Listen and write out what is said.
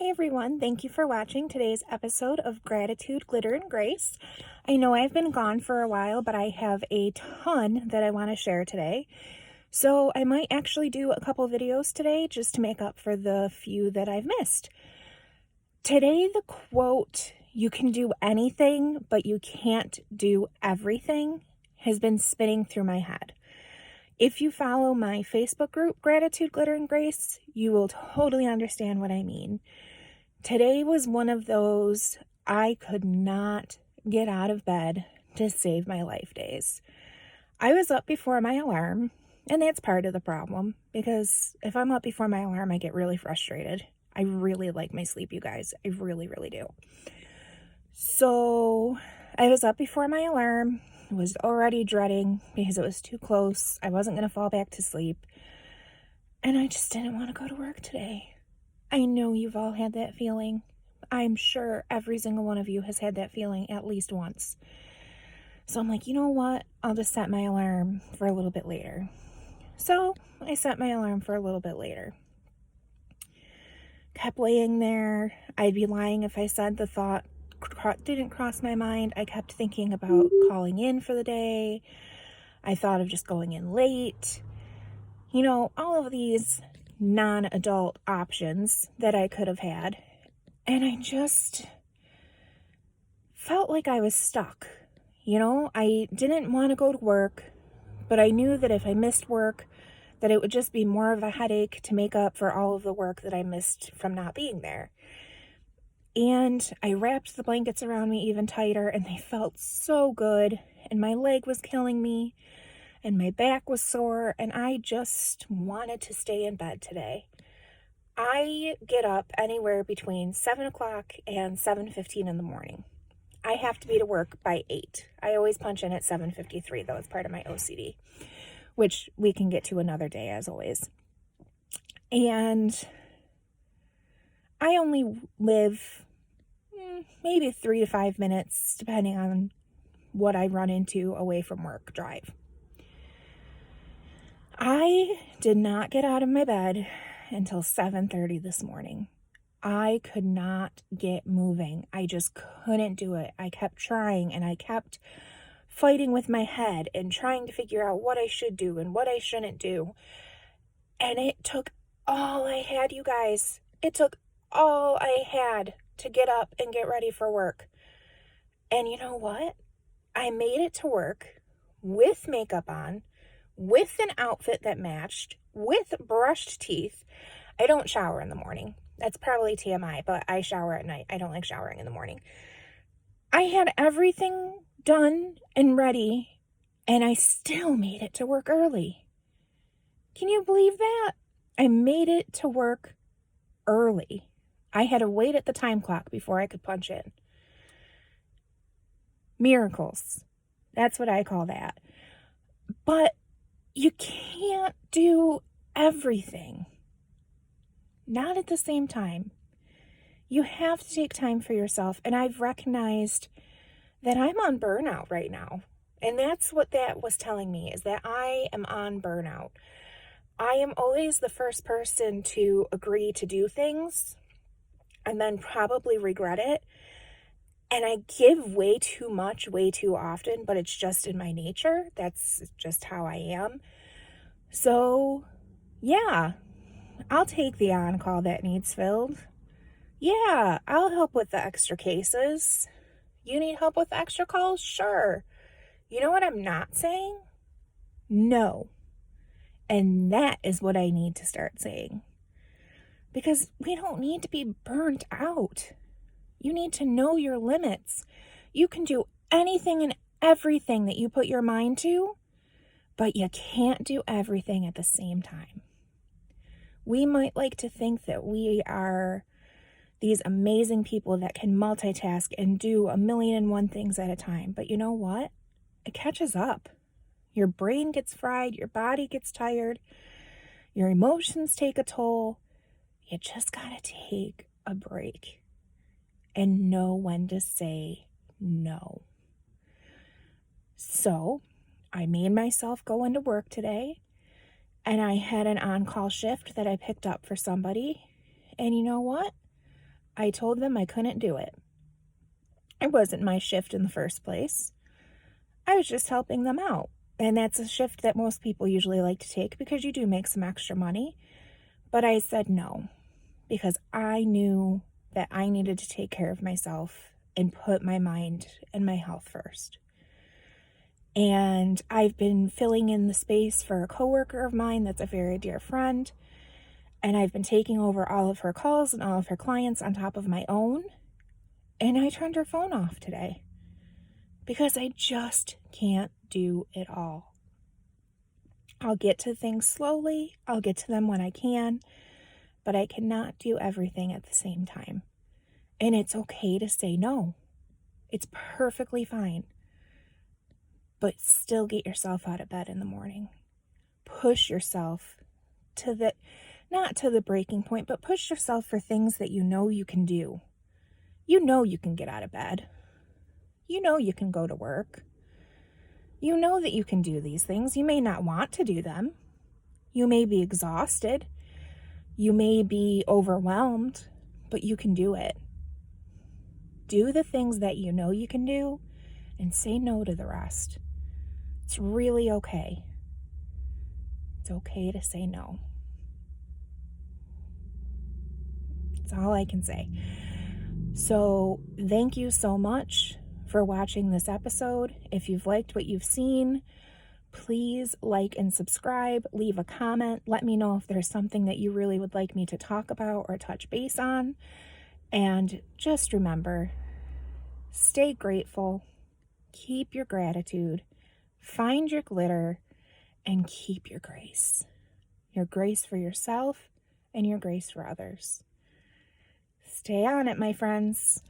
Hey everyone, thank you for watching today's episode of Gratitude, Glitter, and Grace. I know I've been gone for a while, but I have a ton that I want to share today. So I might actually do a couple videos today just to make up for the few that I've missed. Today, the quote, "You can do anything, but you can't do everything," has been spinning through my head. If you follow my Facebook group, Gratitude, Glitter, and Grace, you will totally understand what I mean. Today was one of those I could not get out of bed to save my life days. I was up before my alarm, and that's part of the problem, because if I'm up before my alarm, I get really frustrated. I really like my sleep, you guys. I really, really do. So I was up before my alarm, was already dreading because it was too close. I wasn't going to fall back to sleep. And I just didn't want to go to work today. I know you've all had that feeling. I'm sure every single one of you has had that feeling at least once. So I'm like, you know what? I'll just set my alarm for a little bit later. So I set my alarm for a little bit later. Kept laying there. I'd be lying if I said the thought didn't cross my mind. I kept thinking about calling in for the day. I thought of just going in late. You know, all of these non-adult options that I could have had. And I just felt like I was stuck. You know, I didn't want to go to work, but I knew that if I missed work, that it would just be more of a headache to make up for all of the work that I missed from not being there. And I wrapped the blankets around me even tighter, and they felt so good, and my leg was killing me, and my back was sore, and I just wanted to stay in bed today. I get up anywhere between 7 o'clock and 7:15 in the morning. I have to be to work by 8. I always punch in at 7:53, though. It's part of my OCD, which we can get to another day, as always. And I only live maybe 3 to 5 minutes, depending on what I run into away from work drive. I did not get out of my bed until 7:30 this morning. I could not get moving. I just couldn't do it. I kept trying, and I kept fighting with my head and trying to figure out what I should do and what I shouldn't do. And it took all I had, you guys. It took all I had to get up and get ready for work. And you know what? I made it to work with makeup on, with an outfit that matched, with brushed teeth. I don't shower in the morning. That's probably TMI, but I shower at night. I don't like showering in the morning. I had everything done and ready, and I still made it to work early. Can you believe that? I made it to work early. I had to wait at the time clock before I could punch in. Miracles. That's what I call that. But you can't do everything. Not at the same time. You have to take time for yourself. And I've recognized that I'm on burnout right now. And that's what that was telling me, is that I am on burnout. I am always the first person to agree to do things and then probably regret it. And I give way too much, way too often, but it's just in my nature. That's just how I am. So, yeah, I'll take the on-call that needs filled. Yeah, I'll help with the extra cases. You need help with extra calls? Sure. You know what I'm not saying? No. And that is what I need to start saying. Because we don't need to be burnt out. You need to know your limits. You can do anything and everything that you put your mind to, but you can't do everything at the same time. We might like to think that we are these amazing people that can multitask and do 1,000,001 things at a time. But you know what? It catches up. Your brain gets fried, your body gets tired, your emotions take a toll. You just gotta take a break and know when to say no. So I made myself go into work today, and I had an on-call shift that I picked up for somebody. And you know what? I told them I couldn't do it. It wasn't my shift in the first place. I was just helping them out. And that's a shift that most people usually like to take because you do make some extra money. But I said no because I knew that I needed to take care of myself and put my mind and my health first. And I've been filling in the space for a coworker of mine that's a very dear friend. And I've been taking over all of her calls and all of her clients on top of my own. And I turned her phone off today because I just can't do it all. I'll get to things slowly. I'll get to them when I can, but I cannot do everything at the same time. And it's okay to say no. It's perfectly fine. But still get yourself out of bed in the morning. Push yourself to the, not to the breaking point, but push yourself for things that you know you can do. You know you can get out of bed. You know you can go to work. You know that you can do these things. You may not want to do them. You may be exhausted. You may be overwhelmed, but you can do it. Do the things that you know you can do and say no to the rest. It's really okay. It's okay to say no. That's all I can say. So thank you so much for watching this episode. If you've liked what you've seen, please like and subscribe, leave a comment. Let me know if there's something that you really would like me to talk about or touch base on. And just remember, stay grateful, keep your gratitude, find your glitter, and keep your grace. Your grace for yourself and your grace for others. Stay on it, my friends.